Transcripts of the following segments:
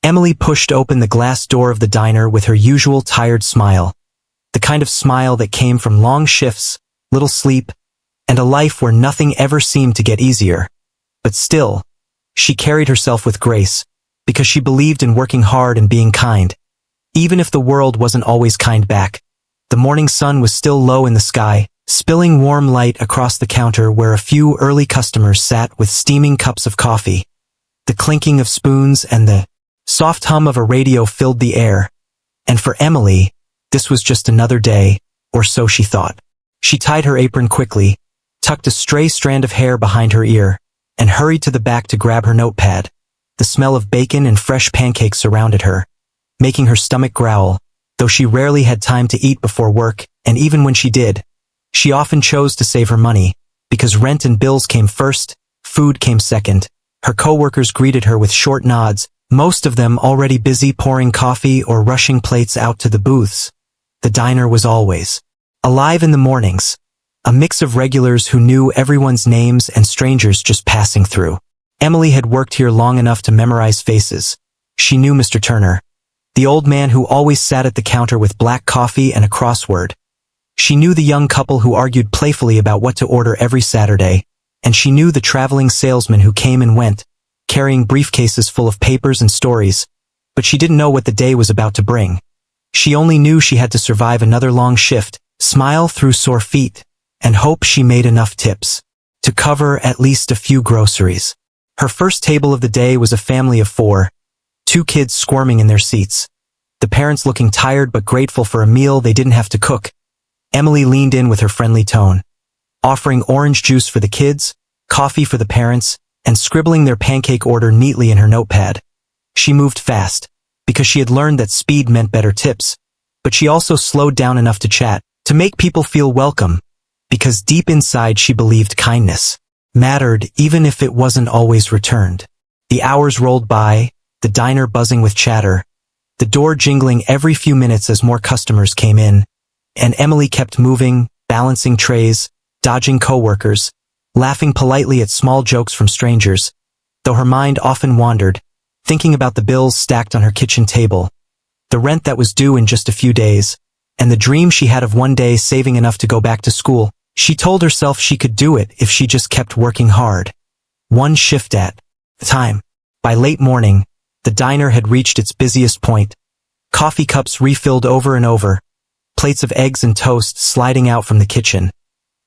Emily pushed open the glass door of the diner with her usual tired smile. The kind of smile that came from long shifts, little sleep, and a life where nothing ever seemed to get easier. But still, she carried herself with grace, because she believed in working hard and being kind. Even if the world wasn't always kind back, the morning sun was still low in the sky, spilling warm light across the counter where a few early customers sat with steaming cups of coffee. The clinking of spoons and the soft hum of a radio filled the air. And for Emily, this was just another day, or so she thought. She tied her apron quickly, tucked a stray strand of hair behind her ear, and hurried to the back to grab her notepad. The smell of bacon and fresh pancakes surrounded her, making her stomach growl, though she rarely had time to eat before work, and even when she did, she often chose to save her money, because rent and bills came first, food came second. Her coworkers greeted her with short nods, most of them already busy pouring coffee or rushing plates out to the booths. The diner was always alive in the mornings, a mix of regulars who knew everyone's names and strangers just passing through. Emily had worked here long enough to memorize faces. She knew Mr. Turner, the old man who always sat at the counter with black coffee and a crossword. She knew the young couple who argued playfully about what to order every Saturday, and she knew the traveling salesman who came and went, carrying briefcases full of papers and stories, but she didn't know what the day was about to bring. She only knew she had to survive another long shift, smile through sore feet, and hope she made enough tips to cover at least a few groceries. Her first table of the day was a family of 4, 2 kids squirming in their seats. The parents looking tired but grateful for a meal they didn't have to cook. Emily leaned in with her friendly tone, offering orange juice for the kids, coffee for the parents, and scribbling their pancake order neatly in her notepad. She moved fast, because she had learned that speed meant better tips, but she also slowed down enough to chat, to make people feel welcome, because deep inside she believed kindness mattered even if it wasn't always returned. The hours rolled by, the diner buzzing with chatter, the door jingling every few minutes as more customers came in, and Emily kept moving, balancing trays, dodging coworkers, laughing politely at small jokes from strangers, though her mind often wandered, thinking about the bills stacked on her kitchen table, the rent that was due in just a few days, and the dream she had of one day saving enough to go back to school. She told herself she could do it if she just kept working hard, one shift at a time. By late morning, the diner had reached its busiest point, coffee cups refilled over and over, plates of eggs and toast sliding out from the kitchen,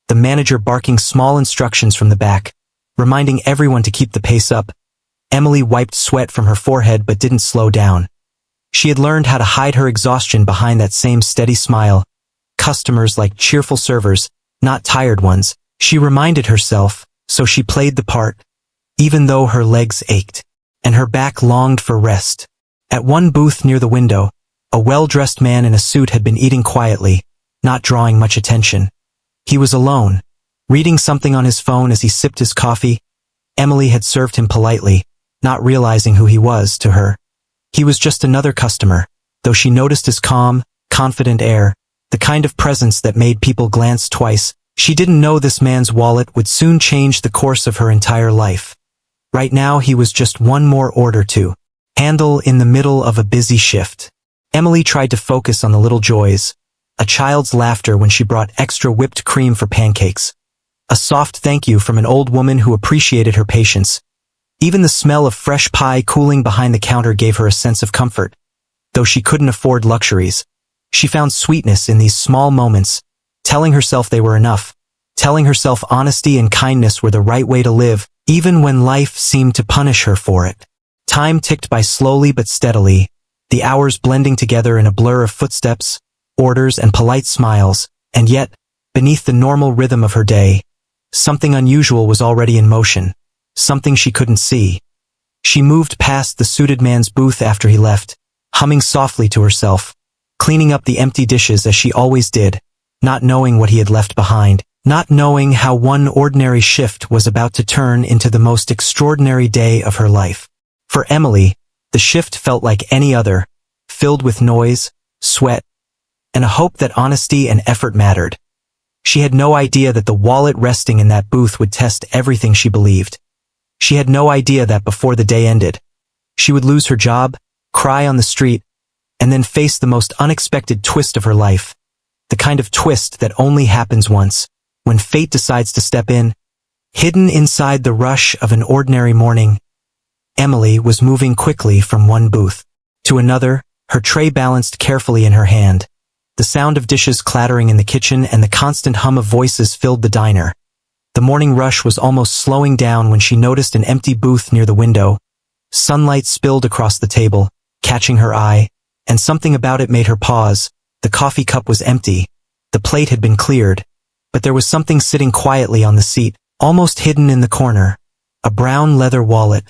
the manager barking small instructions from the back, reminding everyone to keep the pace up. Emily wiped sweat from her forehead but didn't slow down. She had learned how to hide her exhaustion behind that same steady smile. Customers like cheerful servers, not tired ones, she reminded herself, so she played the part, even though her legs ached, and her back longed for rest. At one booth near the window, a well-dressed man in a suit had been eating quietly, not drawing much attention. He was alone, reading something on his phone as he sipped his coffee. Emily had served him politely, not realizing who he was to her. He was just another customer, though she noticed his calm, confident air, the kind of presence that made people glance twice. She didn't know this man's wallet would soon change the course of her entire life. Right now he was just one more order to handle in the middle of a busy shift. Emily tried to focus on the little joys, a child's laughter when she brought extra whipped cream for pancakes, a soft thank you from an old woman who appreciated her patience. Even the smell of fresh pie cooling behind the counter gave her a sense of comfort. Though she couldn't afford luxuries, she found sweetness in these small moments, telling herself they were enough, telling herself honesty and kindness were the right way to live, even when life seemed to punish her for it. Time ticked by slowly but steadily, the hours blending together in a blur of footsteps, orders, and polite smiles, and yet, beneath the normal rhythm of her day, something unusual was already in motion, something she couldn't see. She moved past the suited man's booth after he left, humming softly to herself, cleaning up the empty dishes as she always did, not knowing what he had left behind, not knowing how one ordinary shift was about to turn into the most extraordinary day of her life. For Emily, the shift felt like any other, filled with noise, sweat, and a hope that honesty and effort mattered. She had no idea that the wallet resting in that booth would test everything she believed. She had no idea that before the day ended, she would lose her job, cry on the street, and then face the most unexpected twist of her life. The kind of twist that only happens once, when fate decides to step in. Hidden inside the rush of an ordinary morning, Emily was moving quickly from one booth to another, her tray balanced carefully in her hand. The sound of dishes clattering in the kitchen and the constant hum of voices filled the diner. The morning rush was almost slowing down when she noticed an empty booth near the window. Sunlight spilled across the table, catching her eye, and something about it made her pause. The coffee cup was empty. The plate had been cleared, but there was something sitting quietly on the seat, almost hidden in the corner. A brown leather wallet,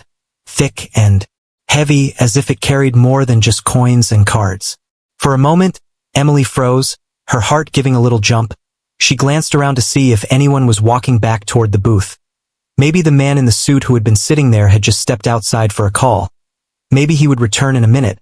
thick and heavy as if it carried more than just coins and cards. For a moment, Emily froze, her heart giving a little jump. She glanced around to see if anyone was walking back toward the booth. Maybe the man in the suit who had been sitting there had just stepped outside for a call. Maybe he would return in a minute.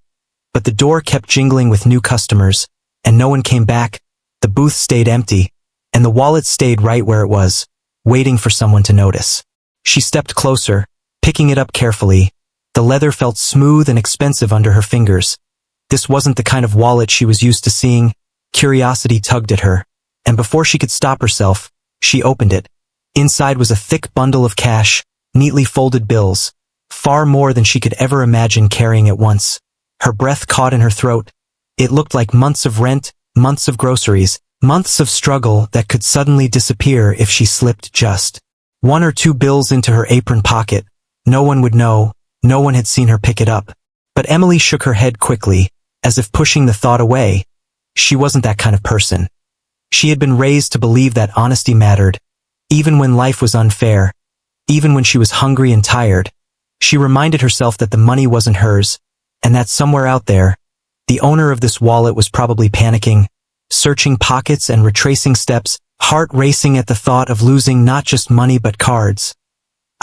But the door kept jingling with new customers, and no one came back. The booth stayed empty, and the wallet stayed right where it was, waiting for someone to notice. She stepped closer, picking it up carefully. The leather felt smooth and expensive under her fingers. This wasn't the kind of wallet she was used to seeing. Curiosity tugged at her, and before she could stop herself, she opened it. Inside was a thick bundle of cash, neatly folded bills, far more than she could ever imagine carrying at once. Her breath caught in her throat. It looked like months of rent, months of groceries, months of struggle that could suddenly disappear if she slipped just one or two bills into her apron pocket. No one would know, no one had seen her pick it up. But Emily shook her head quickly, as if pushing the thought away. She wasn't that kind of person. She had been raised to believe that honesty mattered, even when life was unfair, even when she was hungry and tired. She reminded herself that the money wasn't hers, and that somewhere out there, the owner of this wallet was probably panicking, searching pockets and retracing steps, heart racing at the thought of losing not just money but cards,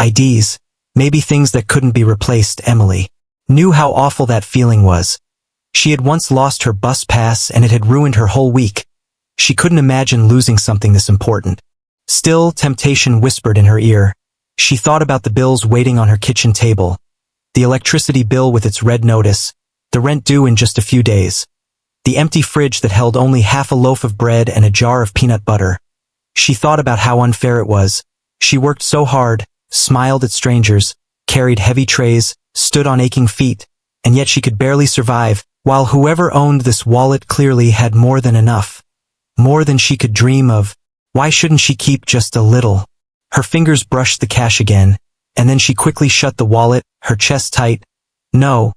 IDs, maybe things that couldn't be replaced. Emily knew how awful that feeling was. She had once lost her bus pass and it had ruined her whole week. She couldn't imagine losing something this important. Still, temptation whispered in her ear. She thought about the bills waiting on her kitchen table. The electricity bill with its red notice, the rent due in just a few days, the empty fridge that held only half a loaf of bread and a jar of peanut butter. She thought about how unfair it was. She worked so hard, smiled at strangers, carried heavy trays, stood on aching feet, and yet she could barely survive, while whoever owned this wallet clearly had more than enough. More than she could dream of. Why shouldn't she keep just a little? Her fingers brushed the cash again, and then she quickly shut the wallet, her chest tight. No,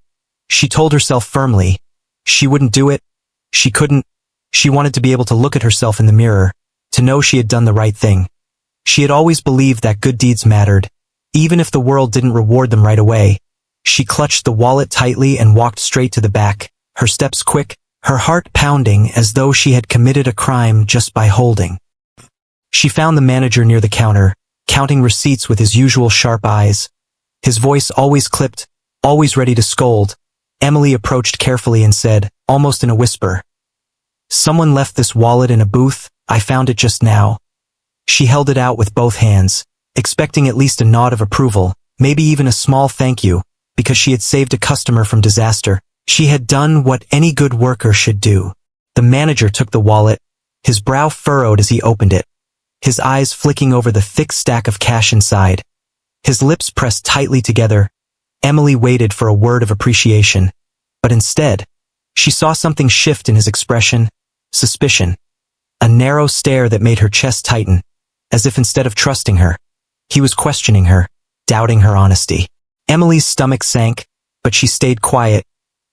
she told herself firmly. She wouldn't do it. She couldn't. She wanted to be able to look at herself in the mirror, to know she had done the right thing. She had always believed that good deeds mattered, even if the world didn't reward them right away. She clutched the wallet tightly and walked straight to the back, her steps quick, her heart pounding as though she had committed a crime just by holding. She found the manager near the counter, counting receipts with his usual sharp eyes. His voice always clipped, always ready to scold. Emily approached carefully and said, almost in a whisper, "Someone left this wallet in a booth. I found it just now." She held it out with both hands, expecting at least a nod of approval, maybe even a small thank you, because she had saved a customer from disaster. She had done what any good worker should do. The manager took the wallet, his brow furrowed as he opened it, his eyes flicking over the thick stack of cash inside. His lips pressed tightly together. Emily waited for a word of appreciation, but instead, she saw something shift in his expression, suspicion. A narrow stare that made her chest tighten, as if instead of trusting her, he was questioning her, doubting her honesty. Emily's stomach sank, but she stayed quiet,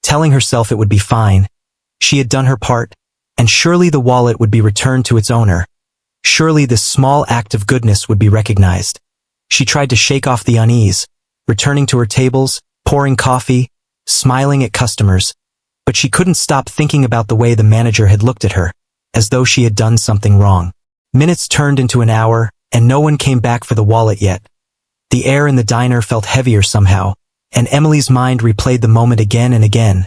telling herself it would be fine. She had done her part, and surely the wallet would be returned to its owner. Surely this small act of goodness would be recognized. She tried to shake off the unease, returning to her tables, pouring coffee, smiling at customers, but she couldn't stop thinking about the way the manager had looked at her, as though she had done something wrong. Minutes turned into an hour, and no one came back for the wallet yet. The air in the diner felt heavier somehow, and Emily's mind replayed the moment again and again.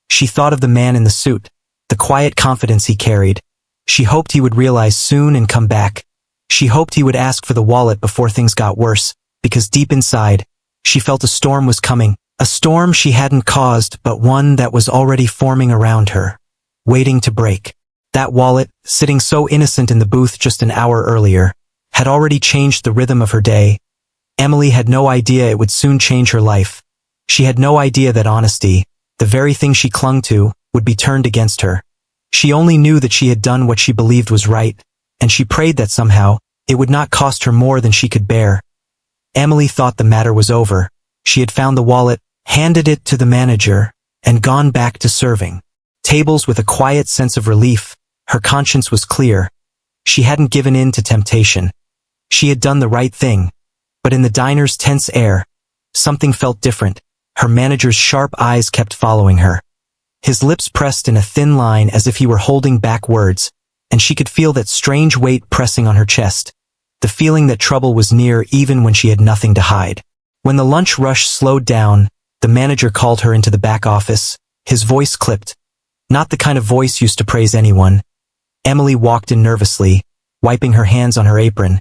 She thought of the man in the suit, the quiet confidence he carried. She hoped he would realize soon and come back. She hoped he would ask for the wallet before things got worse, because deep inside, she felt a storm was coming, A storm she hadn't caused, but one that was already forming around her, waiting to break. That wallet, sitting so innocent in the booth just an hour earlier, had already changed the rhythm of her day. Emily had no idea it would soon change her life. She had no idea that honesty, the very thing she clung to, would be turned against her. She only knew that she had done what she believed was right, and she prayed that somehow, it would not cost her more than she could bear. Emily thought the matter was over. She had found the wallet, handed it to the manager, and gone back to serving tables with a quiet sense of relief. Her conscience was clear. She hadn't given in to temptation. She had done the right thing. But in the diner's tense air, something felt different. Her manager's sharp eyes kept following her. His lips pressed in a thin line as if he were holding back words, and she could feel that strange weight pressing on her chest, the feeling that trouble was near even when she had nothing to hide. When the lunch rush slowed down, the manager called her into the back office. His voice clipped. Not the kind of voice used to praise anyone. Emily walked in nervously, wiping her hands on her apron,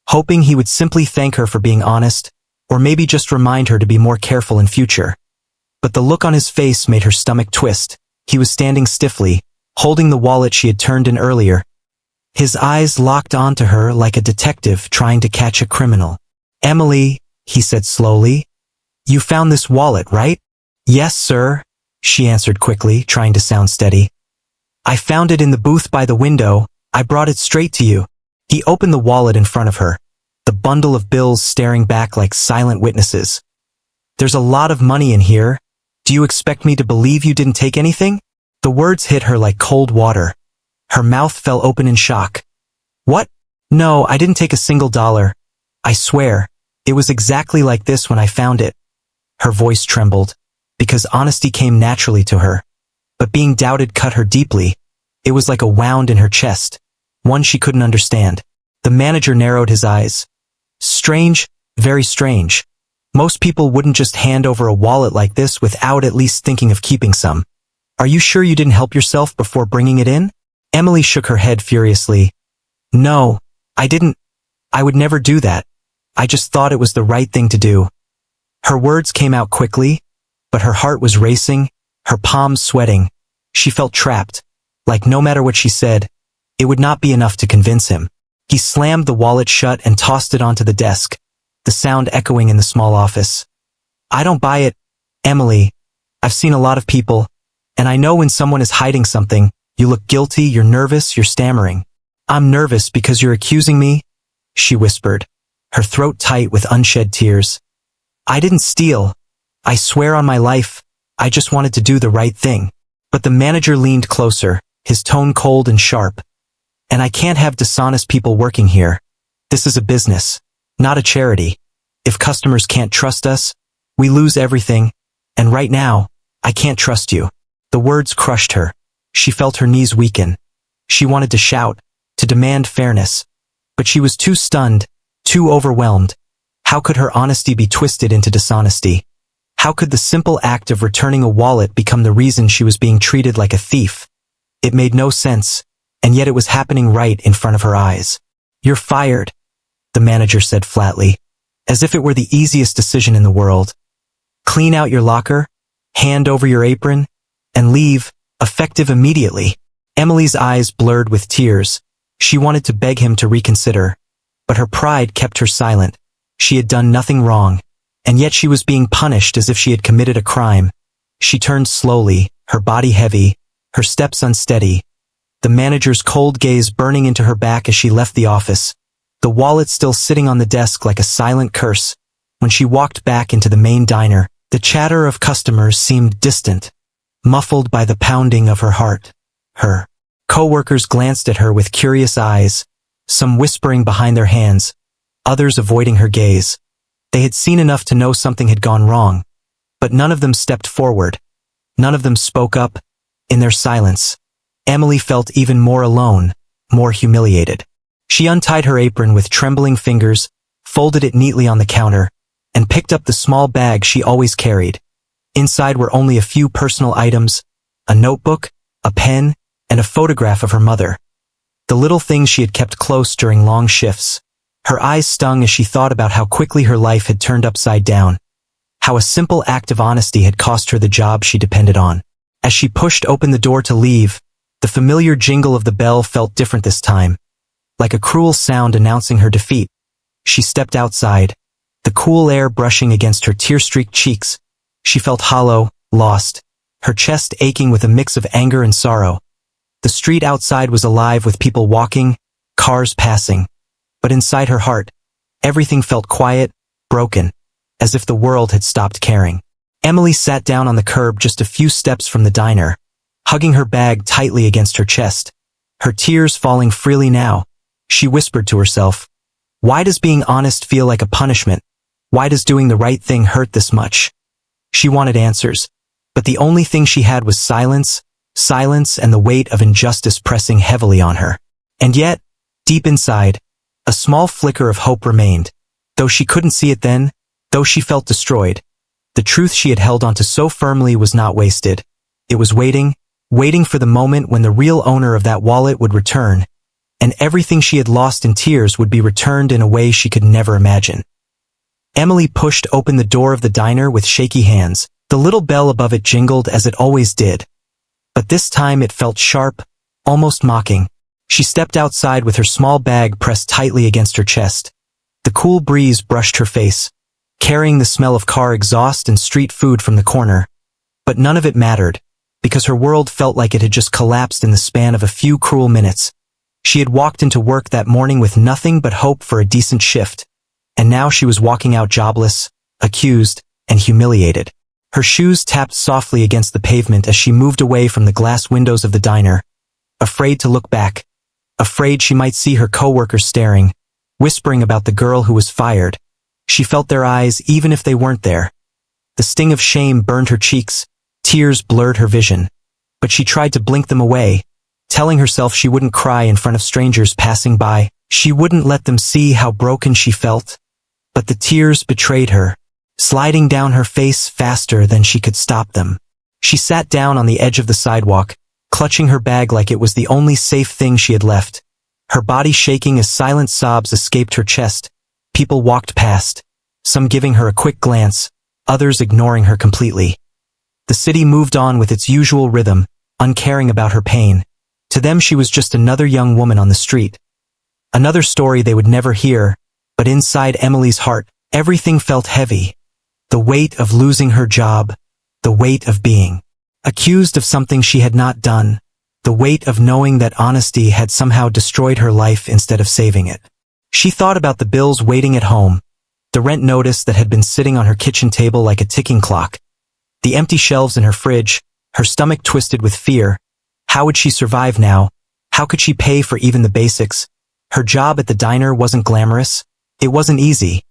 hoping he would simply thank her for being honest, or maybe just remind her to be more careful in future. But the look on his face made her stomach twist. He was standing stiffly, holding the wallet she had turned in earlier. His eyes locked onto her like a detective trying to catch a criminal. "Emily," he said slowly, "you found this wallet, right?" "Yes, sir," she answered quickly, trying to sound steady. "I found it in the booth by the window. I brought it straight to you." He opened the wallet in front of her, the bundle of bills staring back like silent witnesses. "There's a lot of money in here. Do you expect me to believe you didn't take anything?" The words hit her like cold water. Her mouth fell open in shock. "What? No, I didn't take a single dollar. I swear, it was exactly like this when I found it." Her voice trembled, because honesty came naturally to her. But being doubted cut her deeply. It was like a wound in her chest, one she couldn't understand. The manager narrowed his eyes. "Strange, very strange. Most people wouldn't just hand over a wallet like this without at least thinking of keeping some. Are you sure you didn't help yourself before bringing it in?" Emily shook her head furiously. "No, I didn't. I would never do that. I just thought it was the right thing to do." Her words came out quickly, but her heart was racing, her palms sweating. She felt trapped, like no matter what she said, it would not be enough to convince him. He slammed the wallet shut and tossed it onto the desk, the sound echoing in the small office. "I don't buy it, Emily. I've seen a lot of people, and I know when someone is hiding something. You look guilty, you're nervous, you're stammering." "I'm nervous because you're accusing me," she whispered, her throat tight with unshed tears. "I didn't steal. I swear on my life, I just wanted to do the right thing." But the manager leaned closer, his tone cold and sharp. "And I can't have dishonest people working here. This is a business, not a charity. If customers can't trust us, we lose everything, and right now, I can't trust you." The words crushed her. She felt her knees weaken. She wanted to shout, to demand fairness. But she was too stunned, too overwhelmed. How could her honesty be twisted into dishonesty? How could the simple act of returning a wallet become the reason she was being treated like a thief? It made no sense, and yet it was happening right in front of her eyes. "You're fired," the manager said flatly, as if it were the easiest decision in the world. "Clean out your locker, hand over your apron, and leave, effective immediately." Emily's eyes blurred with tears. She wanted to beg him to reconsider, but her pride kept her silent. She had done nothing wrong, and yet she was being punished as if she had committed a crime. She turned slowly, her body heavy, her steps unsteady, the manager's cold gaze burning into her back as she left the office, the wallet still sitting on the desk like a silent curse. When she walked back into the main diner, the chatter of customers seemed distant, muffled by the pounding of her heart. Her co-workers glanced at her with curious eyes, some whispering behind their hands, others avoiding her gaze. They had seen enough to know something had gone wrong, but none of them stepped forward. None of them spoke up. In their silence, Emily felt even more alone, more humiliated. She untied her apron with trembling fingers, folded it neatly on the counter, and picked up the small bag she always carried. Inside were only a few personal items, a notebook, a pen, and a photograph of her mother. The little things she had kept close during long shifts. Her eyes stung as she thought about how quickly her life had turned upside down. how a simple act of honesty had cost her the job she depended on. As she pushed open the door to leave, the familiar jingle of the bell felt different this time, like a cruel sound announcing her defeat. She stepped outside, the cool air brushing against her tear-streaked cheeks. She felt hollow, lost, her chest aching with a mix of anger and sorrow. The street outside was alive with people walking, cars passing. But inside her heart, everything felt quiet, broken, as if the world had stopped caring. Emily sat down on the curb just a few steps from the diner, hugging her bag tightly against her chest, her tears falling freely now. She whispered to herself, "Why does being honest feel like a punishment? Why does doing the right thing hurt this much?" She wanted answers, but the only thing she had was silence and the weight of injustice pressing heavily on her. And yet, deep inside, a small flicker of hope remained. Though she couldn't see it then, though she felt destroyed, the truth she had held onto so firmly was not wasted. It was waiting for the moment when the real owner of that wallet would return, and everything she had lost in tears would be returned in a way she could never imagine. Emily pushed open the door of the diner with shaky hands. The little bell above it jingled as it always did, but this time it felt sharp, almost mocking. She stepped outside with her small bag pressed tightly against her chest. The cool breeze brushed her face, carrying the smell of car exhaust and street food from the corner. But none of it mattered, because her world felt like it had just collapsed in the span of a few cruel minutes. She had walked into work that morning with nothing but hope for a decent shift, and now she was walking out jobless, accused, and humiliated. Her shoes tapped softly against the pavement as she moved away from the glass windows of the diner, afraid to look back, afraid she might see her coworkers staring, whispering about the girl who was fired. She felt their eyes even if they weren't there. The sting of shame burned her cheeks, tears blurred her vision, but she tried to blink them away, telling herself she wouldn't cry in front of strangers passing by. She wouldn't let them see how broken she felt. But the tears betrayed her, sliding down her face faster than she could stop them. She sat down on the edge of the sidewalk, clutching her bag like it was the only safe thing she had left, her body shaking as silent sobs escaped her chest. People walked past, some giving her a quick glance, others ignoring her completely. The city moved on with its usual rhythm, uncaring about her pain. To them she was just another young woman on the street. Another story they would never hear, but inside Emily's heart, everything felt heavy. The weight of losing her job, the weight of being accused of something she had not done, the weight of knowing that honesty had somehow destroyed her life instead of saving it. She thought about the bills waiting at home, the rent notice that had been sitting on her kitchen table like a ticking clock, the empty shelves in her fridge, her stomach twisted with fear. How would she survive now? How could she pay for even the basics? Her job at the diner wasn't glamorous. It wasn't easy.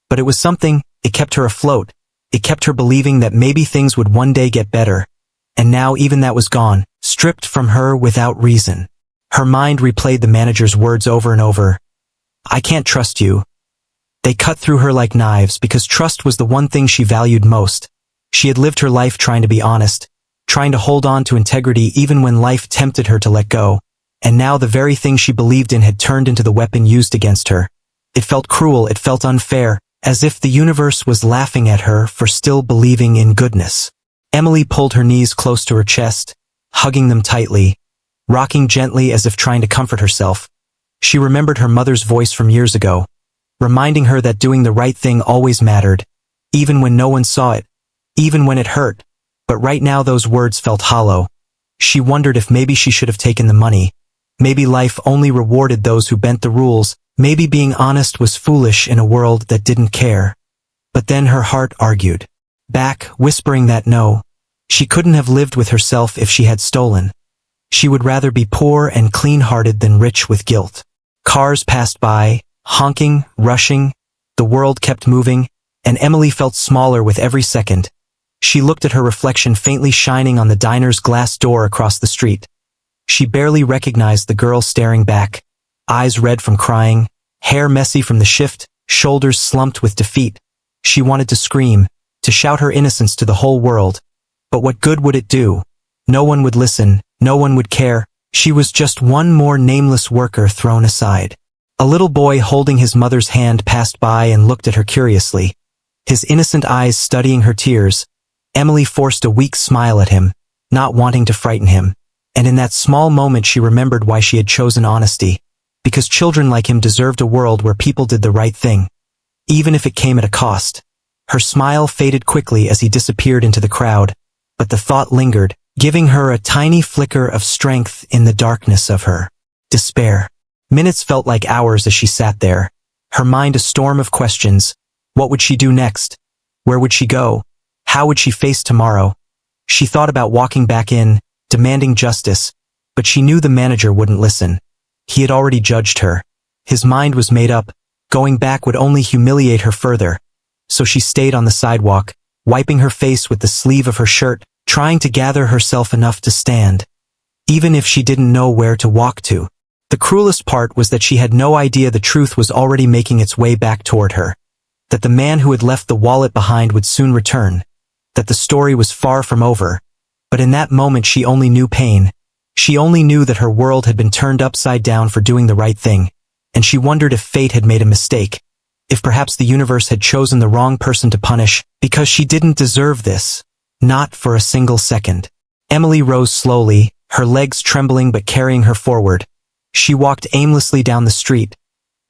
But it was something. It kept her afloat. It kept her believing that maybe things would one day get better. And now even that was gone, stripped from her without reason. Her mind replayed the manager's words over and over. "I can't trust you." They cut through her like knives because trust was the one thing she valued most. She had lived her life trying to be honest, trying to hold on to integrity even when life tempted her to let go. And now the very thing she believed in had turned into the weapon used against her. It felt cruel, it felt unfair, as if the universe was laughing at her for still believing in goodness. Emily pulled her knees close to her chest, hugging them tightly, rocking gently as if trying to comfort herself. She remembered her mother's voice from years ago, reminding her that doing the right thing always mattered, even when no one saw it, even when it hurt. But right now those words felt hollow. She wondered if maybe she should have taken the money. Maybe life only rewarded those who bent the rules. Maybe being honest was foolish in a world that didn't care. But then her heart argued back, whispering that no, she couldn't have lived with herself if she had stolen. She would rather be poor and clean-hearted than rich with guilt. Cars passed by, honking, rushing. The world kept moving, and Emily felt smaller with every second. She looked at her reflection faintly shining on the diner's glass door across the street. She barely recognized the girl staring back, eyes red from crying, hair messy from the shift, shoulders slumped with defeat. She wanted to scream, to shout her innocence to the whole world. But what good would it do? No one would listen, no one would care. She was just one more nameless worker thrown aside. A little boy holding his mother's hand passed by and looked at her curiously. His innocent eyes studying her tears, Emily forced a weak smile at him, not wanting to frighten him. And in that small moment she remembered why she had chosen honesty. Because children like him deserved a world where people did the right thing, even if it came at a cost. Her smile faded quickly as he disappeared into the crowd, but the thought lingered, giving her a tiny flicker of strength in the darkness of her despair. Minutes felt like hours as she sat there, her mind a storm of questions. What would she do next? Where would she go? How would she face tomorrow? She thought about walking back in, demanding justice, but she knew the manager wouldn't listen. He had already judged her. His mind was made up. Going back would only humiliate her further. So she stayed on the sidewalk, wiping her face with the sleeve of her shirt, trying to gather herself enough to stand. Even if she didn't know where to walk to. The cruelest part was that she had no idea the truth was already making its way back toward her. That the man who had left the wallet behind would soon return. That the story was far from over. But in that moment she only knew pain. She only knew that her world had been turned upside down for doing the right thing. And she wondered if fate had made a mistake. If perhaps the universe had chosen the wrong person to punish, because she didn't deserve this. Not for a single second. Emily rose slowly, her legs trembling but carrying her forward. She walked aimlessly down the street,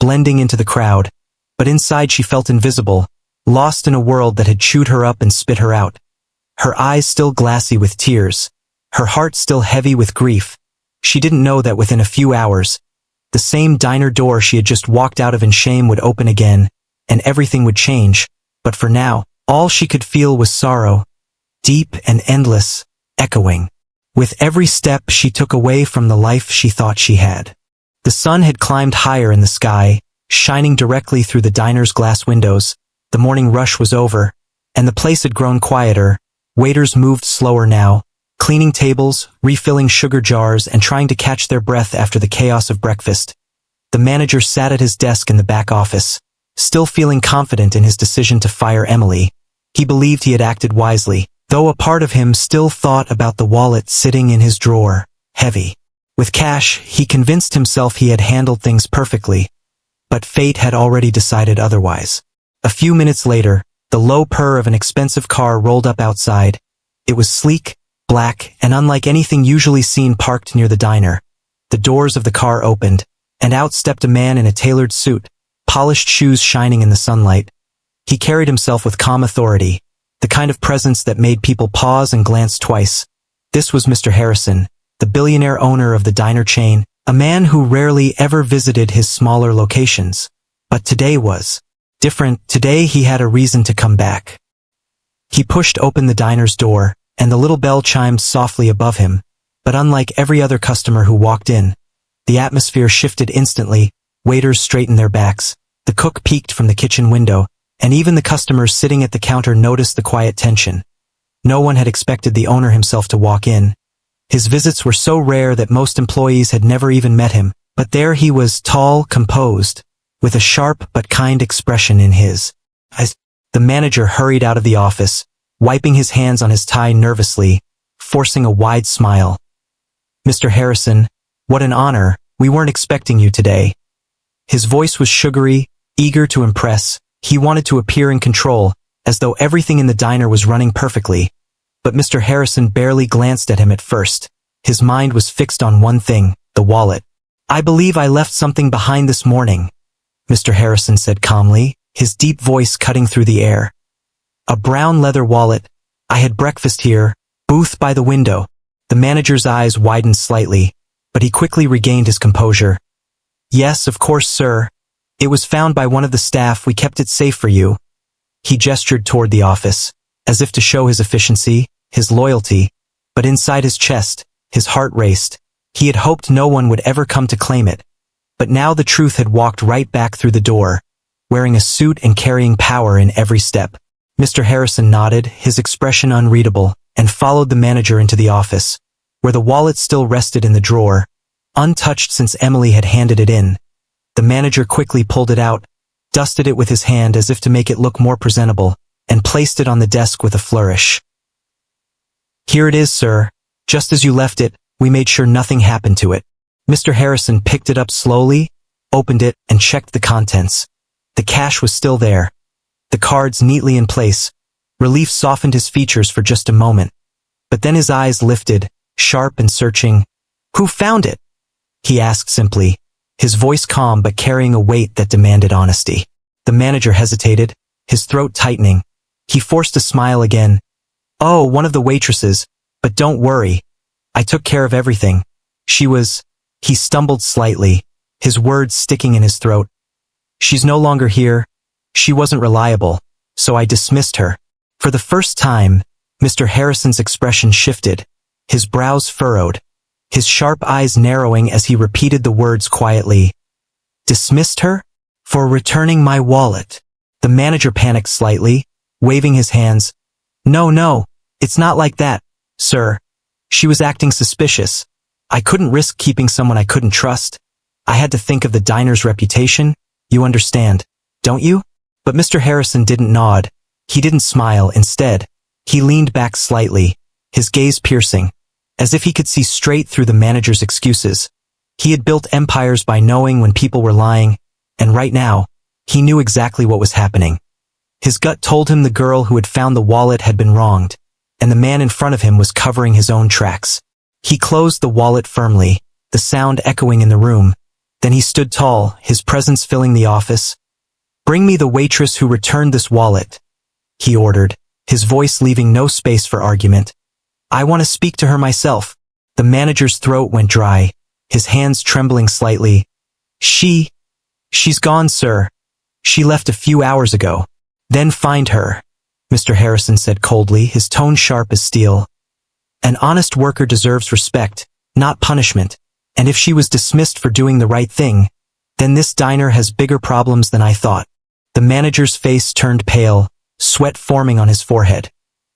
blending into the crowd. But inside she felt invisible, lost in a world that had chewed her up and spit her out. Her eyes still glassy with tears, her heart still heavy with grief. She didn't know that within a few hours, the same diner door she had just walked out of in shame would open again, and everything would change. But for now, all she could feel was sorrow, deep and endless, echoing. With every step she took away from the life she thought she had. The sun had climbed higher in the sky, shining directly through the diner's glass windows. The morning rush was over, and the place had grown quieter. Waiters moved slower now, cleaning tables, refilling sugar jars, and trying to catch their breath after the chaos of breakfast. The manager sat at his desk in the back office, still feeling confident in his decision to fire Emily. He believed he had acted wisely, though a part of him still thought about the wallet sitting in his drawer, heavy. With cash, he convinced himself he had handled things perfectly. But fate had already decided otherwise. A few minutes later, the low purr of an expensive car rolled up outside. It was sleek, black, and unlike anything usually seen parked near the diner. The doors of the car opened, and out stepped a man in a tailored suit, polished shoes shining in the sunlight. He carried himself with calm authority, the kind of presence that made people pause and glance twice. This was Mr. Harrison, the billionaire owner of the diner chain, a man who rarely ever visited his smaller locations. But today was different. Today he had a reason to come back. He pushed open the diner's door, and the little bell chimed softly above him. But unlike every other customer who walked in, the atmosphere shifted instantly. Waiters straightened their backs, the cook peeked from the kitchen window, and even the customers sitting at the counter noticed the quiet tension. No one had expected the owner himself to walk in. His visits were so rare that most employees had never even met him, but there he was, tall, composed, with a sharp but kind expression in his eyes. The manager hurried out of the office, wiping his hands on his tie nervously, forcing a wide smile. "Mr. Harrison, what an honor, we weren't expecting you today." His voice was sugary, eager to impress. He wanted to appear in control, as though everything in the diner was running perfectly. But Mr. Harrison barely glanced at him at first. His mind was fixed on one thing, the wallet. "I believe I left something behind this morning," Mr. Harrison said calmly, his deep voice cutting through the air. "A brown leather wallet. I had breakfast here, booth by the window." The manager's eyes widened slightly, but he quickly regained his composure. "Yes, of course, sir. It was found by one of the staff. We kept it safe for you." He gestured toward the office, as if to show his efficiency, his loyalty, but inside his chest, his heart raced. He had hoped no one would ever come to claim it. But now the truth had walked right back through the door, wearing a suit and carrying power in every step. Mr. Harrison nodded, his expression unreadable, and followed the manager into the office, where the wallet still rested in the drawer, untouched since Emily had handed it in. The manager quickly pulled it out, dusted it with his hand as if to make it look more presentable, and placed it on the desk with a flourish. "Here it is, sir. Just as you left it, we made sure nothing happened to it." Mr. Harrison picked it up slowly, opened it, and checked the contents. The cash was still there. the cards neatly in place. Relief softened his features for just a moment. But then his eyes lifted, sharp and searching. "Who found it?" he asked simply, his voice calm but carrying a weight that demanded honesty. The manager hesitated, his throat tightening. He forced a smile again. "Oh, one of the waitresses, but don't worry. I took care of everything. She was—" He stumbled slightly, his words sticking in his throat. "She's no longer here. She wasn't reliable, so I dismissed her." For the first time, Mr. Harrison's expression shifted, his brows furrowed, his sharp eyes narrowing as he repeated the words quietly. "Dismissed her? For returning my wallet." The manager panicked slightly, waving his hands. No, it's not like that, sir. She was acting suspicious. I couldn't risk keeping someone I couldn't trust. I had to think of the diner's reputation. You understand, don't you?" But Mr. Harrison didn't nod. He didn't smile. Instead, he leaned back slightly, his gaze piercing, as if he could see straight through the manager's excuses. He had built empires by knowing when people were lying, and right now, he knew exactly what was happening. His gut told him the girl who had found the wallet had been wronged, and the man in front of him was covering his own tracks. He closed the wallet firmly, the sound echoing in the room. Then he stood tall, his presence filling the office. "Bring me the waitress who returned this wallet," he ordered, his voice leaving no space for argument. "I want to speak to her myself." The manager's throat went dry, his hands trembling slightly. She's gone, sir. She left a few hours ago." "Then find her," Mr. Harrison said coldly, his tone sharp as steel. "An honest worker deserves respect, not punishment, and if she was dismissed for doing the right thing, then this diner has bigger problems than I thought." The manager's face turned pale, sweat forming on his forehead.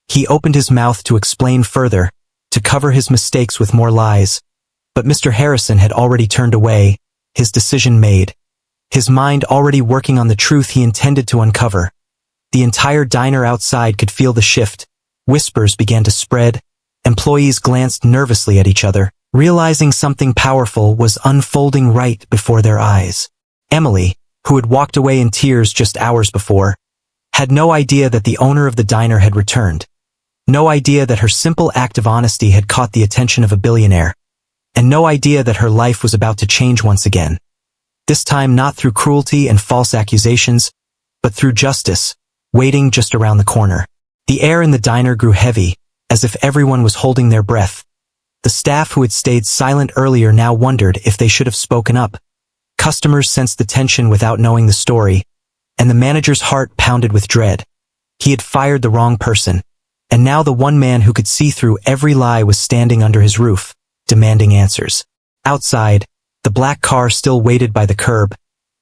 He opened his mouth to explain further, to cover his mistakes with more lies. But Mr. Harrison had already turned away, his decision made. His mind already working on the truth he intended to uncover. The entire diner outside could feel the shift. Whispers began to spread. Employees glanced nervously at each other, realizing something powerful was unfolding right before their eyes. Emily, who had walked away in tears just hours before, had no idea that the owner of the diner had returned. No idea that her simple act of honesty had caught the attention of a billionaire. And no idea that her life was about to change once again. This time not through cruelty and false accusations, but through justice, waiting just around the corner. The air in the diner grew heavy, as if everyone was holding their breath. The staff who had stayed silent earlier now wondered if they should have spoken up. Customers sensed the tension without knowing the story, and the manager's heart pounded with dread. He had fired the wrong person, and now the one man who could see through every lie was standing under his roof, demanding answers. Outside, the black car still waited by the curb,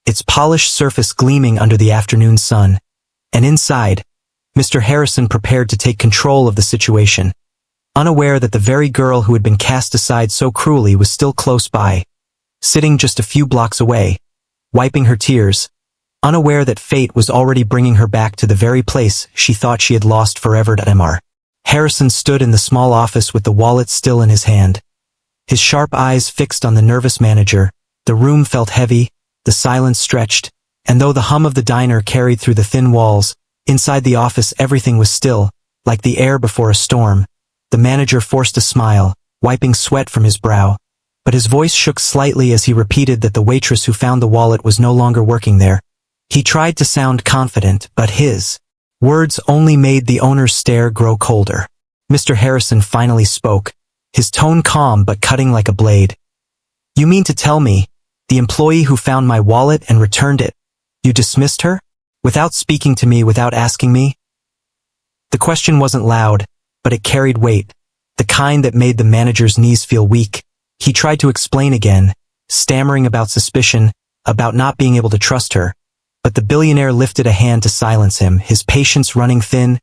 its polished surface gleaming under the afternoon sun. And inside, Mr. Harrison prepared to take control of the situation, unaware that the very girl who had been cast aside so cruelly was still close by, sitting just a few blocks away, wiping her tears, unaware that fate was already bringing her back to the very place she thought she had lost forever. Harrison stood in the small office with the wallet still in his hand. His sharp eyes fixed on the nervous manager, the room felt heavy, the silence stretched, and though the hum of the diner carried through the thin walls, inside the office everything was still, like the air before a storm. The manager forced a smile, wiping sweat from his brow, but his voice shook slightly as he repeated that the waitress who found the wallet was no longer working there. He tried to sound confident, but his words only made the owner's stare grow colder. Mr. Harrison finally spoke, his tone calm but cutting like a blade. "You mean to tell me, the employee who found my wallet and returned it, you dismissed her? Without speaking to me, without asking me?" The question wasn't loud, but it carried weight, the kind that made the manager's knees feel weak. He tried to explain again, stammering about suspicion, about not being able to trust her, but the billionaire lifted a hand to silence him, his patience running thin.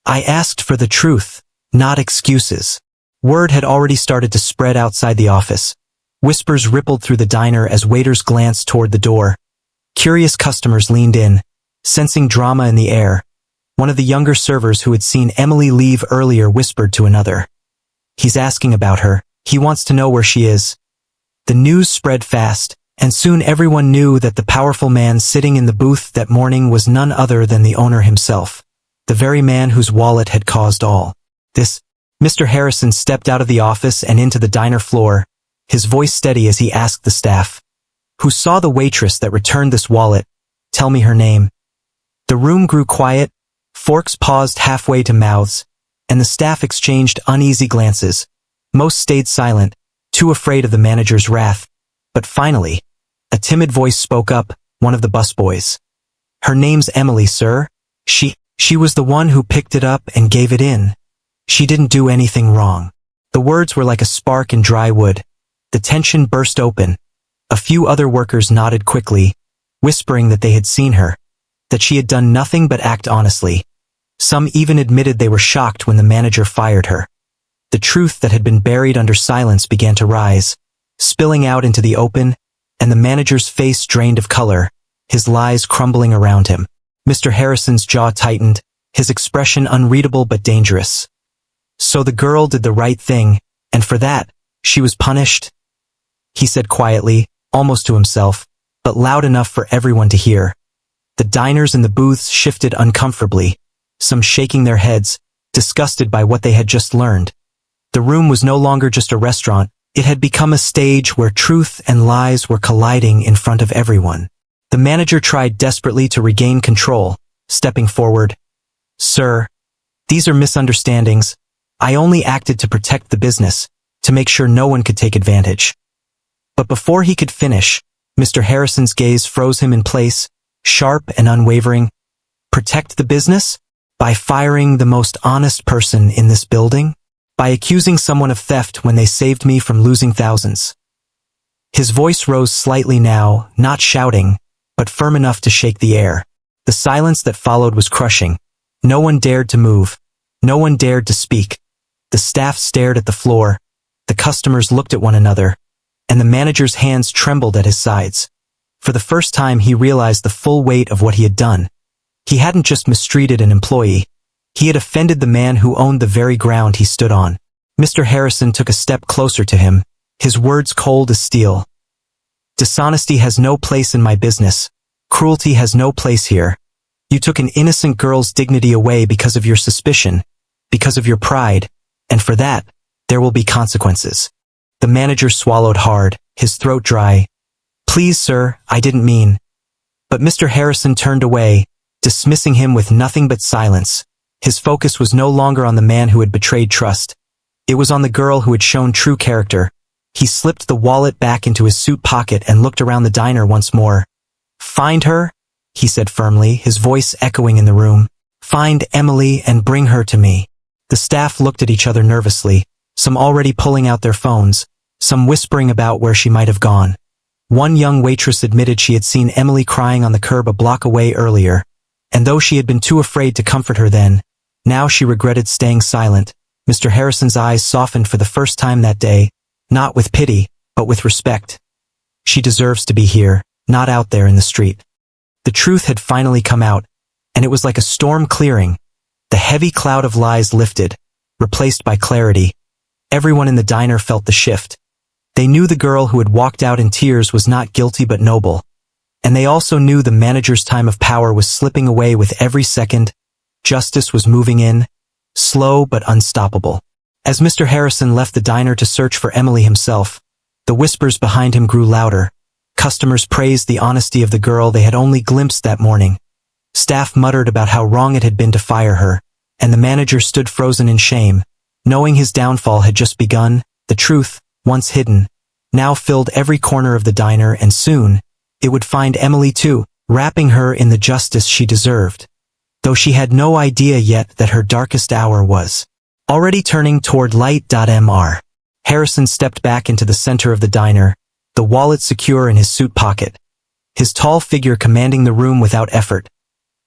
"I asked for the truth, not excuses." Word had already started to spread outside the office. Whispers rippled through the diner as waiters glanced toward the door. Curious customers leaned in, sensing drama in the air. One of the younger servers who had seen Emily leave earlier whispered to another. "He's asking about her. He wants to know where she is." The news spread fast, and soon everyone knew that the powerful man sitting in the booth that morning was none other than the owner himself, the very man whose wallet had caused all this. Mr. Harrison stepped out of the office and into the diner floor, his voice steady as he asked the staff, "Who saw the waitress that returned this wallet? Tell me her name." The room grew quiet, forks paused halfway to mouths, and the staff exchanged uneasy glances. Most stayed silent, too afraid of the manager's wrath. But finally, a timid voice spoke up, one of the busboys. "Her name's Emily, sir. She was the one who picked it up and gave it in. She didn't do anything wrong." The words were like a spark in dry wood. The tension burst open. A few other workers nodded quickly, whispering that they had seen her, that she had done nothing but act honestly. Some even admitted they were shocked when the manager fired her. The truth that had been buried under silence began to rise, spilling out into the open, and the manager's face drained of color, his lies crumbling around him. Mr. Harrison's jaw tightened, his expression unreadable but dangerous. "So the girl did the right thing, and for that, she was punished?" he said quietly, almost to himself, but loud enough for everyone to hear. The diners in the booths shifted uncomfortably, some shaking their heads, disgusted by what they had just learned. The room was no longer just a restaurant, it had become a stage where truth and lies were colliding in front of everyone. The manager tried desperately to regain control, stepping forward. "Sir, these are misunderstandings. I only acted to protect the business, to make sure no one could take advantage." But before he could finish, Mr. Harrison's gaze froze him in place, sharp and unwavering. "Protect the business? By firing the most honest person in this building? By accusing someone of theft when they saved me from losing thousands?" His voice rose slightly now, not shouting, but firm enough to shake the air. The silence that followed was crushing. No one dared to move. No one dared to speak. The staff stared at the floor. The customers looked at one another, and the manager's hands trembled at his sides. For the first time he realized the full weight of what he had done. He hadn't just mistreated an employee. He had offended the man who owned the very ground he stood on. Mr. Harrison took a step closer to him, his words cold as steel. "Dishonesty has no place in my business. Cruelty has no place here. You took an innocent girl's dignity away because of your suspicion, because of your pride, and for that, there will be consequences." The manager swallowed hard, his throat dry. "Please, sir, I didn't mean." But Mr. Harrison turned away, dismissing him with nothing but silence. His focus was no longer on the man who had betrayed trust. It was on the girl who had shown true character. He slipped the wallet back into his suit pocket and looked around the diner once more. "Find her," he said firmly, his voice echoing in the room. "Find Emily and bring her to me." The staff looked at each other nervously, some already pulling out their phones, some whispering about where she might have gone. One young waitress admitted she had seen Emily crying on the curb a block away earlier, and though she had been too afraid to comfort her then, now she regretted staying silent. Mr. Harrison's eyes softened for the first time that day, not with pity, but with respect. She deserves to be here, not out there in the street. The truth had finally come out, and it was like a storm clearing. The heavy cloud of lies lifted, replaced by clarity. Everyone in the diner felt the shift. They knew the girl who had walked out in tears was not guilty but noble. And they also knew the manager's time of power was slipping away with every second. Justice was moving in, slow but unstoppable. As Mr. Harrison left the diner to search for Emily himself, the whispers behind him grew louder. Customers praised the honesty of the girl they had only glimpsed that morning. Staff muttered about how wrong it had been to fire her, and the manager stood frozen in shame, knowing his downfall had just begun. The truth, once hidden, now filled every corner of the diner, and soon, it would find Emily too, wrapping her in the justice she deserved. Though she had no idea yet that her darkest hour was already turning toward light. Mr. Harrison stepped back into the center of the diner, the wallet secure in his suit pocket, his tall figure commanding the room without effort.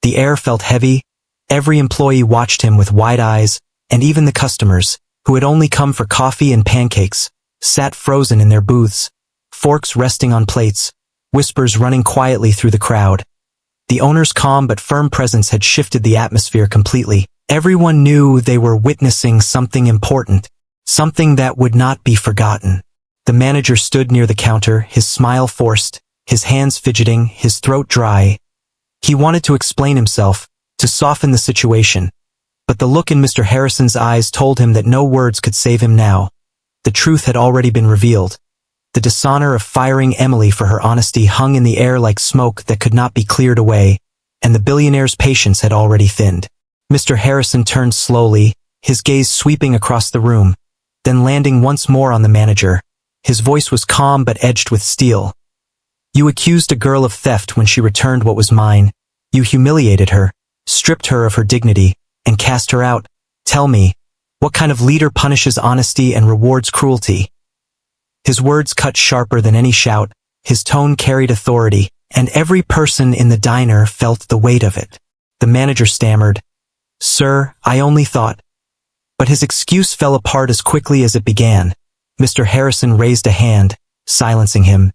The air felt heavy. Every employee watched him with wide eyes, and even the customers, who had only come for coffee and pancakes, sat frozen in their booths, forks resting on plates, whispers running quietly through the crowd. The owner's calm but firm presence had shifted the atmosphere completely. Everyone knew they were witnessing something important, something that would not be forgotten. The manager stood near the counter, his smile forced, his hands fidgeting, his throat dry. He wanted to explain himself, to soften the situation, but the look in Mr. Harrison's eyes told him that no words could save him now. The truth had already been revealed. The dishonor of firing Emily for her honesty hung in the air like smoke that could not be cleared away, and the billionaire's patience had already thinned. Mr. Harrison turned slowly, his gaze sweeping across the room, then landing once more on the manager. His voice was calm but edged with steel. You accused a girl of theft when she returned what was mine. You humiliated her, stripped her of her dignity, and cast her out. Tell me, what kind of leader punishes honesty and rewards cruelty? His words cut sharper than any shout, his tone carried authority, and every person in the diner felt the weight of it. The manager stammered, "Sir, I only thought." But his excuse fell apart as quickly as it began. Mr. Harrison raised a hand, silencing him.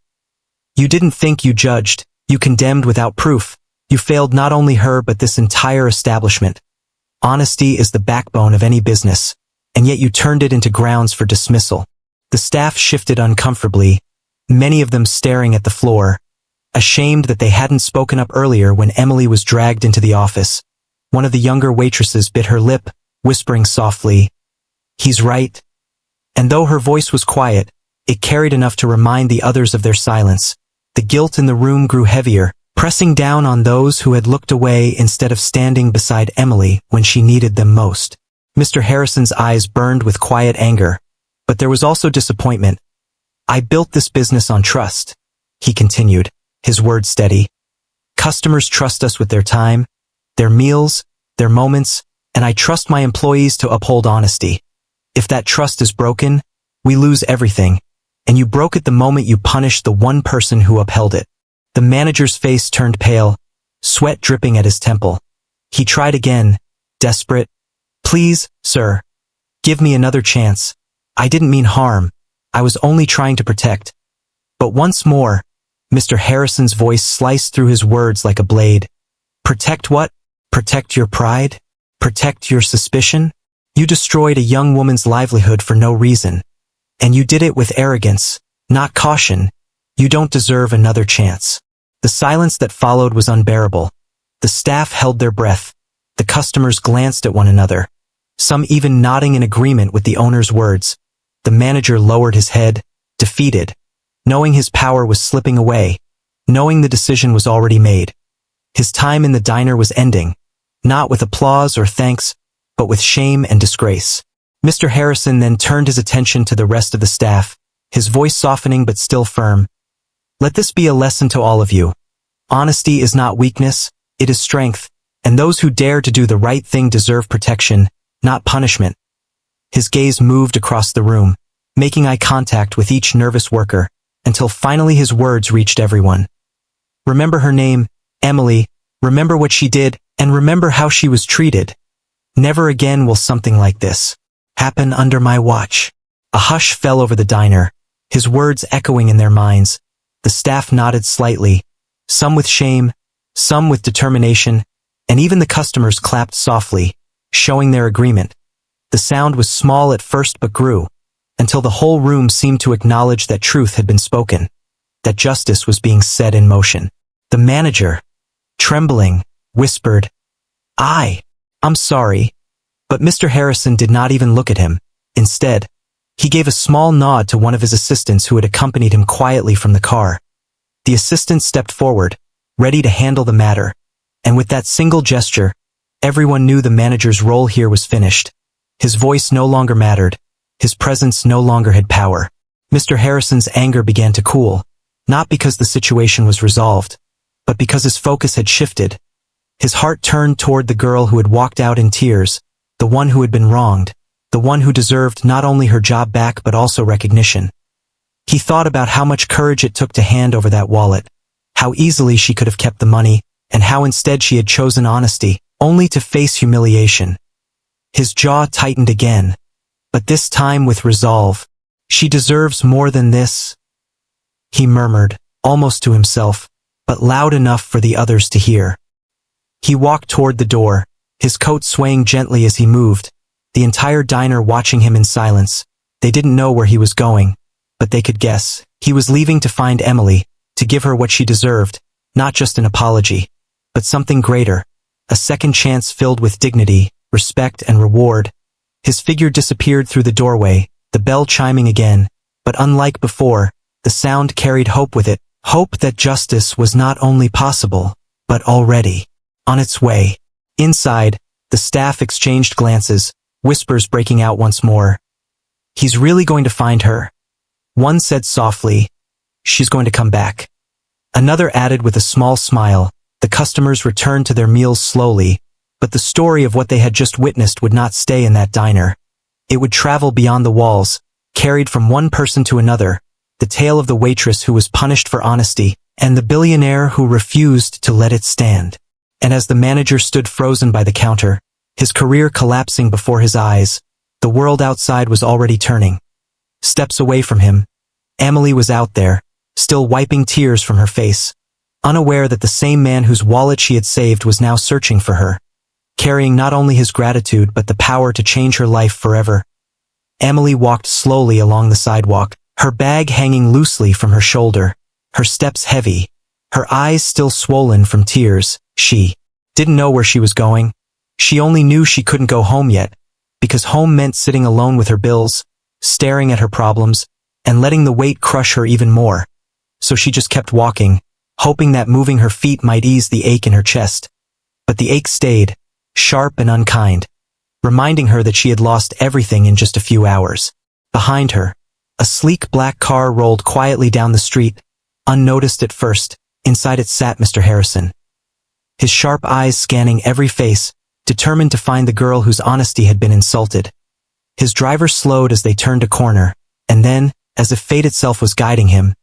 You didn't think, you judged, you condemned without proof. You failed not only her but this entire establishment. Honesty is the backbone of any business, and yet you turned it into grounds for dismissal. The staff shifted uncomfortably, many of them staring at the floor, ashamed that they hadn't spoken up earlier when Emily was dragged into the office. One of the younger waitresses bit her lip, whispering softly, "He's right." And though her voice was quiet, it carried enough to remind the others of their silence. The guilt in the room grew heavier, pressing down on those who had looked away instead of standing beside Emily when she needed them most. Mr. Harrison's eyes burned with quiet anger, but there was also disappointment. I built this business on trust, he continued, his words steady. Customers trust us with their time, their meals, their moments, and I trust my employees to uphold honesty. If that trust is broken, we lose everything, and you broke it the moment you punished the one person who upheld it. The manager's face turned pale, sweat dripping at his temple. He tried again, desperate. Please, sir, give me another chance. I didn't mean harm. I was only trying to protect. But once more, Mr. Harrison's voice sliced through his words like a blade. Protect what? Protect your pride? Protect your suspicion? You destroyed a young woman's livelihood for no reason. And you did it with arrogance, not caution. You don't deserve another chance. The silence that followed was unbearable. The staff held their breath. The customers glanced at one another, some even nodding in agreement with the owner's words. The manager lowered his head, defeated, knowing his power was slipping away, knowing the decision was already made. His time in the diner was ending, not with applause or thanks, but with shame and disgrace. Mr. Harrison then turned his attention to the rest of the staff, his voice softening but still firm. Let this be a lesson to all of you. Honesty is not weakness, it is strength, and those who dare to do the right thing deserve protection, not punishment. His gaze moved across the room, making eye contact with each nervous worker, until finally his words reached everyone. Remember her name, Emily, remember what she did, and remember how she was treated. Never again will something like this happen under my watch. A hush fell over the diner, his words echoing in their minds. The staff nodded slightly, some with shame, some with determination, and even the customers clapped softly, showing their agreement. The sound was small at first but grew, until the whole room seemed to acknowledge that truth had been spoken, that justice was being set in motion. The manager, trembling, whispered, I'm sorry. But Mr. Harrison did not even look at him. Instead, he gave a small nod to one of his assistants who had accompanied him quietly from the car. The assistant stepped forward, ready to handle the matter, and with that single gesture, everyone knew the manager's role here was finished. His voice no longer mattered. His presence no longer had power. Mr. Harrison's anger began to cool, not because the situation was resolved, but because his focus had shifted. His heart turned toward the girl who had walked out in tears, the one who had been wronged, the one who deserved not only her job back but also recognition. He thought about how much courage it took to hand over that wallet, how easily she could have kept the money, and how instead she had chosen honesty, only to face humiliation. His jaw tightened again, but this time with resolve. She deserves more than this, he murmured. almost to himself, but loud enough for the others to hear. He walked toward the door, his coat swaying gently as he moved, the entire diner watching him in silence. They didn't know where he was going, but they could guess. He was leaving to find Emily, to give her what she deserved, not just an apology, but something greater, a second chance filled with dignity, respect, and reward. His figure disappeared through the doorway, the bell chiming again, but unlike before, the sound carried hope with it, hope that justice was not only possible, but already on its way. Inside, the staff exchanged glances, whispers breaking out once more. "He's really going to find her." One said softly, "She's going to come back." Another added with a small smile. The customers returned to their meals slowly, but the story of what they had just witnessed would not stay in that diner. It would travel beyond the walls, carried from one person to another, the tale of the waitress who was punished for honesty, and the billionaire who refused to let it stand. And as the manager stood frozen by the counter, his career collapsing before his eyes, the world outside was already turning. Steps away from him, Emily was out there, still wiping tears from her face, unaware that the same man whose wallet she had saved was now searching for her, carrying not only his gratitude but the power to change her life forever. Emily walked slowly along the sidewalk, her bag hanging loosely from her shoulder, her steps heavy, her eyes still swollen from tears. She didn't know where she was going. She only knew she couldn't go home yet, because home meant sitting alone with her bills, staring at her problems, and letting the weight crush her even more. So she just kept walking, hoping that moving her feet might ease the ache in her chest. But the ache stayed, sharp and unkind, reminding her that she had lost everything in just a few hours. Behind her, a sleek black car rolled quietly down the street, unnoticed at first. Inside it sat Mr. Harrison, his sharp eyes scanning every face, determined to find the girl whose honesty had been insulted. His driver slowed as they turned a corner, and then, as if fate itself was guiding him,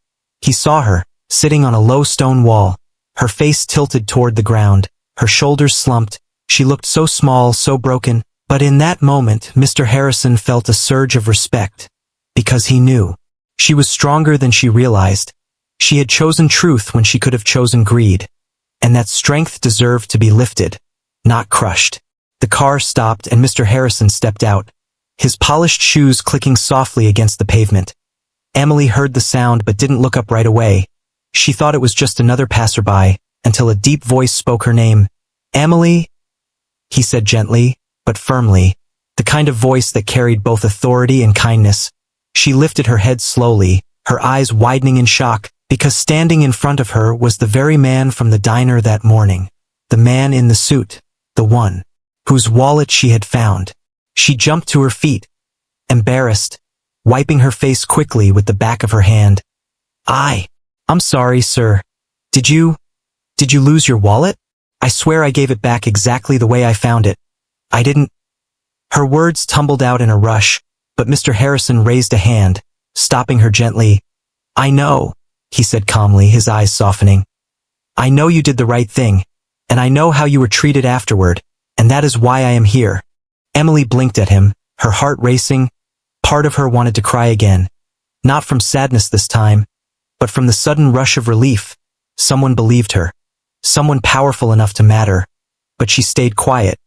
he saw her, sitting on a low stone wall, her face tilted toward the ground, her shoulders slumped. She looked so small, so broken, but in that moment Mr. Harrison felt a surge of respect, because he knew she was stronger than she realized. She had chosen truth when she could have chosen greed, and that strength deserved to be lifted, not crushed. The car stopped and Mr. Harrison stepped out, his polished shoes clicking softly against the pavement. Emily heard the sound but didn't look up right away. She thought it was just another passerby, until a deep voice spoke her name. "Emily?" he said gently, but firmly, the kind of voice that carried both authority and kindness. She lifted her head slowly, her eyes widening in shock, because standing in front of her was the very man from the diner that morning, the man in the suit, the one whose wallet she had found. She jumped to her feet, embarrassed, wiping her face quickly with the back of her hand. I'm sorry, sir. Did you lose your wallet? I swear I gave it back exactly the way I found it. I didn't." Her words tumbled out in a rush, but Mr. Harrison raised a hand, stopping her gently. "I know," he said calmly, his eyes softening. "I know you did the right thing, and I know how you were treated afterward, and that is why I am here." Emily blinked at him, her heart racing. Part of her wanted to cry again, not from sadness this time, but from the sudden rush of relief. Someone believed her, someone powerful enough to matter, but she stayed quiet,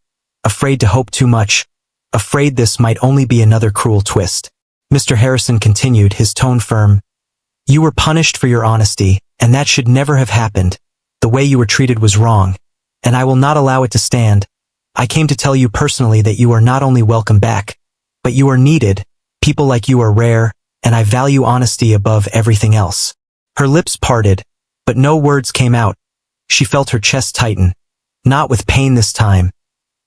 afraid to hope too much, afraid this might only be another cruel twist. Mr. Harrison continued, his tone firm. "You were punished for your honesty, and that should never have happened. The way you were treated was wrong, and I will not allow it to stand. I came to tell you personally that you are not only welcome back, but you are needed. People like you are rare, and I value honesty above everything else." Her lips parted, but no words came out. She felt her chest tighten, not with pain this time,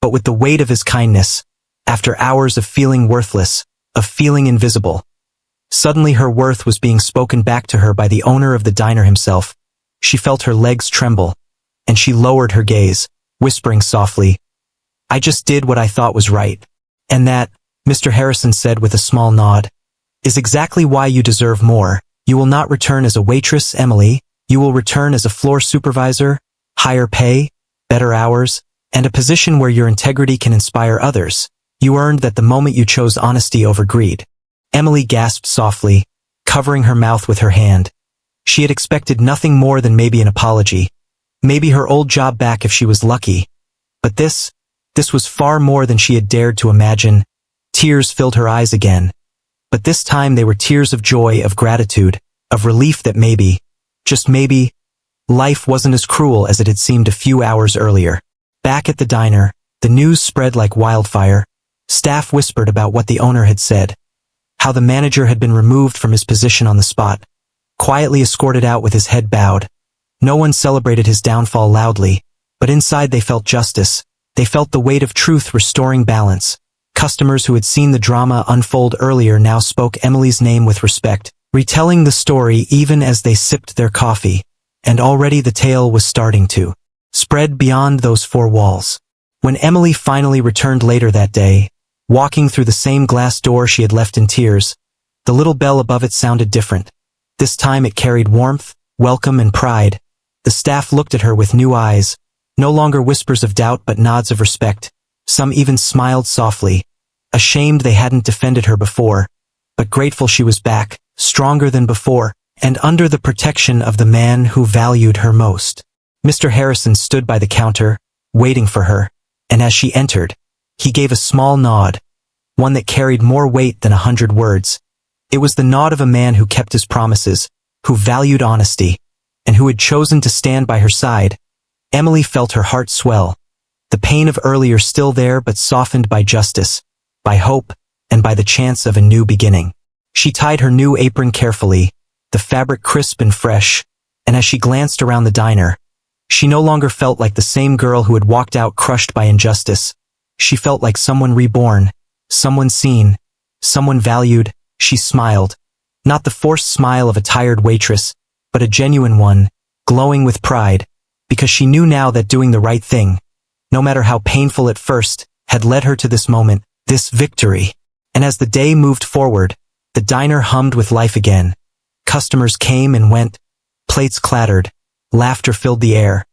but with the weight of his kindness, after hours of feeling worthless, of feeling invisible. Suddenly her worth was being spoken back to her by the owner of the diner himself. She felt her legs tremble, and she lowered her gaze, whispering softly, "I just did what I thought was right. And that," Mr. Harrison said with a small nod, "is exactly why you deserve more. You will not return as a waitress, Emily. You will return as a floor supervisor, higher pay, better hours, and a position where your integrity can inspire others. You earned that the moment you chose honesty over greed." Emily gasped softly, covering her mouth with her hand. She had expected nothing more than maybe an apology, maybe her old job back if she was lucky. But this was far more than she had dared to imagine. Tears filled her eyes again. But this time they were tears of joy, of gratitude, of relief that maybe, just maybe, life wasn't as cruel as it had seemed a few hours earlier. Back at the diner, the news spread like wildfire. Staff whispered about what the owner had said, how the manager had been removed from his position on the spot, quietly escorted out with his head bowed. No one celebrated his downfall loudly, but inside they felt justice. They felt the weight of truth restoring balance. Customers who had seen the drama unfold earlier now spoke Emily's name with respect, retelling the story even as they sipped their coffee. And already the tale was starting to spread beyond those four walls. When Emily finally returned later that day, walking through the same glass door she had left in tears, the little bell above it sounded different. This time it carried warmth, welcome, and pride. The staff looked at her with new eyes, no longer whispers of doubt but nods of respect. Some even smiled softly, ashamed they hadn't defended her before, but grateful she was back, stronger than before, and under the protection of the man who valued her most. Mr. Harrison stood by the counter, waiting for her, and as she entered, he gave a small nod, one that carried more weight than 100 words. It was the nod of a man who kept his promises, who valued honesty, and who had chosen to stand by her side. Emily felt her heart swell, the pain of earlier still there but softened by justice, by hope, and by the chance of a new beginning. She tied her new apron carefully, the fabric crisp and fresh, and as she glanced around the diner, she no longer felt like the same girl who had walked out crushed by injustice. She felt like someone reborn, someone seen, someone valued. She smiled, not the forced smile of a tired waitress, but a genuine one, glowing with pride, because she knew now that doing the right thing, no matter how painful at first, had led her to this moment, this victory. And as the day moved forward, the diner hummed with life again. Customers came and went, plates clattered, laughter filled the air.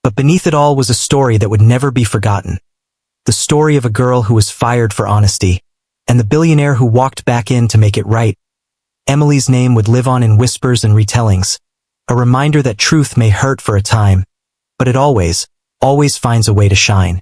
But beneath it all was a story that would never be forgotten. The story of a girl who was fired for honesty, and the billionaire who walked back in to make it right. Emily's name would live on in whispers and retellings, a reminder that truth may hurt for a time, but it always finds a way to shine.